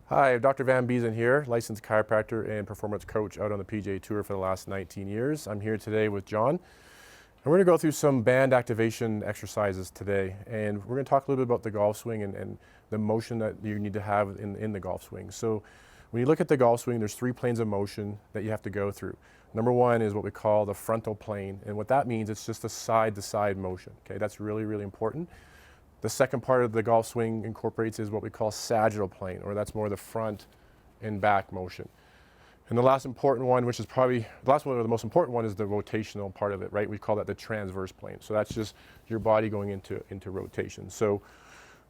Hi, Dr. Biezen here, licensed chiropractor and performance coach out on the PGA Tour for the last 19 years. I'm here today with John, and we're going to go through some band activation exercises today. And we're going to talk a little bit about the golf swing and the motion that you need to have in the golf swing. So when you look at the golf swing, there's three planes of motion that you have to go through. Number one is what we call the frontal plane. And what that means, it's just a side-to-side motion. Okay, that's really, really important. The second part of the golf swing incorporates is what we call sagittal plane, or that's more the front and back motion. And the last important one, which is probably the last one or the most important one, is the rotational part of it, right? We call that the transverse plane. So that's just your body going into rotation. So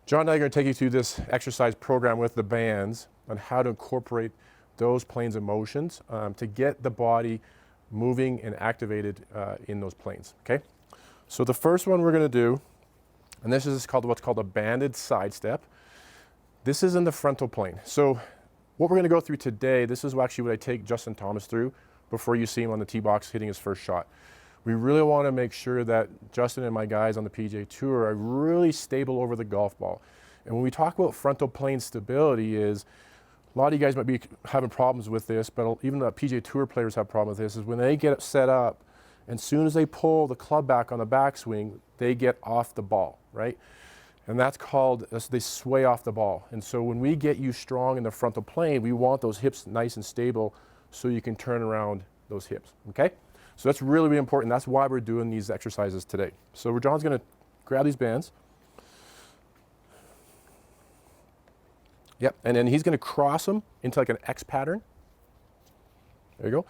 John and I are going to take you through this exercise program with the bands on how to incorporate those planes of motions to get the body moving and activated in those planes, okay? So the first one we're going to do, and this is called what's called a banded side step. This is in the frontal plane. So what we're going to go through today, this is actually what I take Justin Thomas through before you see him on the tee box hitting his first shot. We really want to make sure that Justin and my guys on the PGA Tour are really stable over the golf ball. And when we talk about frontal plane stability, is a lot of you guys might be having problems with this, but even the PGA Tour players have problems with this, is when they get set up, and as soon as they pull the club back on the backswing, they get off the ball, right? And that's called, they sway off the ball. And so when we get you strong in the frontal plane, we want those hips nice and stable so you can turn around those hips, okay? So that's really, really important. That's why we're doing these exercises today. So John's gonna grab these bands. Yep, and then he's gonna cross them into like an X pattern. There you go.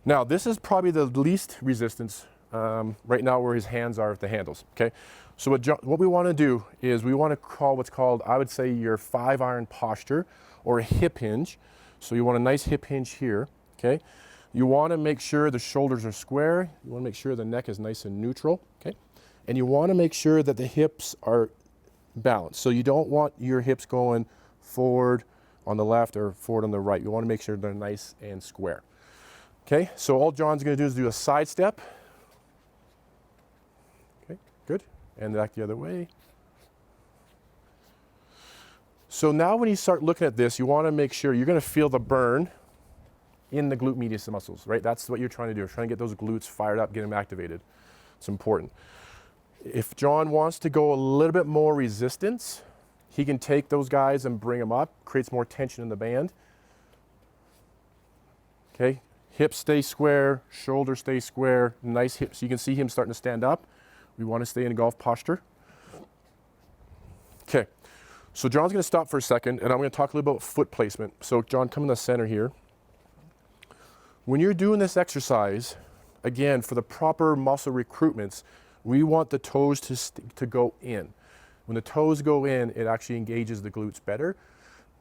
Now, this is probably the least resistance right now where his hands are at the handles, okay? So what we want to do is we want to call what's called, I would say, your 5-iron posture or a hip hinge. So you want a nice hip hinge here, okay? You want to make sure the shoulders are square. You want to make sure the neck is nice and neutral, okay? And you want to make sure that the hips are balanced. So you don't want your hips going forward on the left or forward on the right. You want to make sure they're nice and square. Okay, so all John's going to do is do a side step. Okay, good. And back the other way. So now when you start looking at this, you want to make sure you're going to feel the burn in the glute medius muscles, right? That's what you're trying to do. You're trying to get those glutes fired up, get them activated. It's important. If John wants to go a little bit more resistance, he can take those guys and bring them up, creates more tension in the band. Okay. Hips stay square, shoulders stay square, nice hips. You can see him starting to stand up. We want to stay in golf posture. Okay, so John's going to stop for a second, and I'm going to talk a little about foot placement. So John, come in the center here. When you're doing this exercise, again, for the proper muscle recruitments, we want the toes to go in. When the toes go in, it actually engages the glutes better.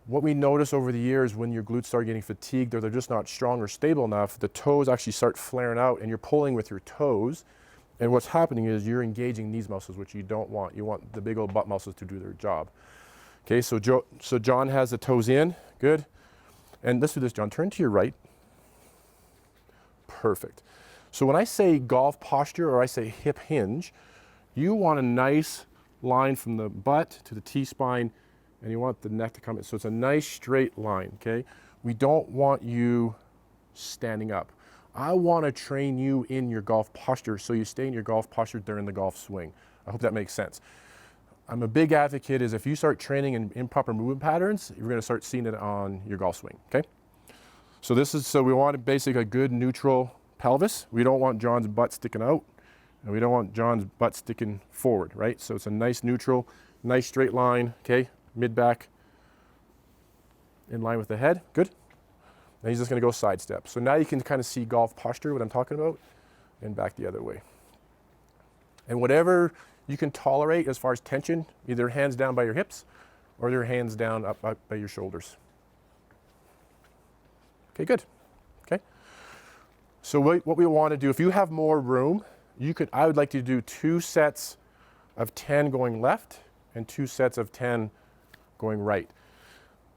What we notice over the years, when your glutes start getting fatigued or they're just not strong or stable enough, the toes actually start flaring out and you're pulling with your toes. And what's happening is you're engaging these muscles, which you don't want. You want the big old butt muscles to do their job. Okay, so John has the toes in, good. And let's do this, John, turn to your right. Perfect. So when I say golf posture or I say hip hinge, you want a nice line from the butt to the T-spine, and you want the neck to come in. So it's a nice straight line, okay? We don't want you standing up. I want to train you in your golf posture so you stay in your golf posture during the golf swing. I hope that makes sense. I'm a big advocate is if you start training in improper movement patterns, you're going to start seeing it on your golf swing, okay? So we want basically a good neutral pelvis. We don't want John's butt sticking out, and we don't want John's butt sticking forward, right? So it's a nice neutral, nice straight line, okay? Mid-back in line with the head, good. Now he's just going to go side step. So now you can kind of see golf posture, what I'm talking about, and back the other way. And whatever you can tolerate as far as tension, either hands down by your hips or your hands down up by your shoulders. Okay, good. Okay. So what we want to do, if you have more room, I would like to do 2 sets of 10 going left and 2 sets of 10 going right.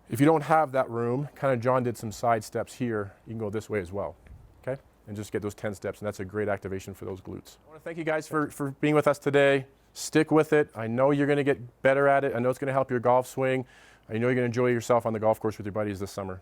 If you don't have that room, kind of John did some side steps here, you can go this way as well, okay? And just get those 10 steps, and that's a great activation for those glutes. I want to thank you guys for being with us today. Stick with it. I know you're going to get better at it. I know it's going to help your golf swing. I know you're going to enjoy yourself on the golf course with your buddies this summer.